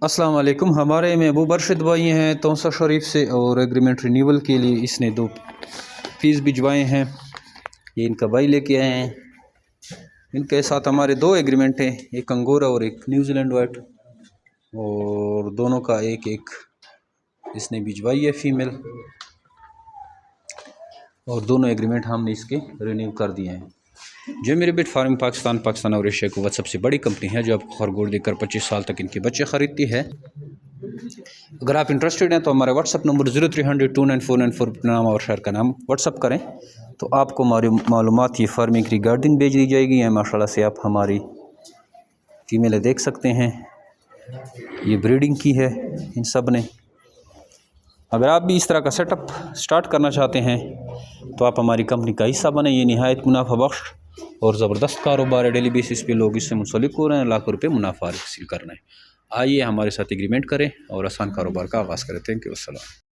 अस्सलाम वालेकुम। हमारे महबूब अरशद भाई हैं तौसा शरीफ से, और एग्रीमेंट रिन्यूअल के लिए इसने 2 फीस भिजवाए हैं। ये इनका भाई लेके आए हैं। इनके साथ हमारे 2 एग्रीमेंट हैं, एक अंगोरा और एक न्यूजीलैंड वाइट, और दोनों का एक एक इसने भिजवाई है फीमेल, और दोनों एग्रीमेंट हमने इसके रिन्यू कर दिए हैं। जो मेरे बिट फार्मिंग पाकिस्तान और एशिया को सबसे बड़ी कंपनी है जो आपको खरगोश देकर 25 साल तक इनके बच्चे ख़रीदती है। अगर आप इंटरेस्टेड हैं तो हमारे व्हाट्सअप नंबर 0300294994 नाम और शहर का नाम व्हाट्सअप करें, तो आपको हमारी मालूमात ये फार्मिंग रिगार्डिंग भेज दी जाएगी। या माशाल्लाह से आप हमारी फीमेलें देख सकते हैं, ये ब्रीडिंग की है इन सब ने। अगर आप भी इस तरह का सेटअप स्टार्ट करना चाहते हैं तो आप हमारी कंपनी का हिस्सा बने। ये निहायत मुनाफा बख्श और ज़बरदस्त कारोबार है। डेली बेसिस पे लोग इससे मुंसलिक हो रहे हैं, लाखों रुपये मुनाफा हासिल कर रहे हैं। आइए हमारे साथ एग्रीमेंट करें और आसान कारोबार का आगाज़ करें। थैंक यू, अस्सलाम।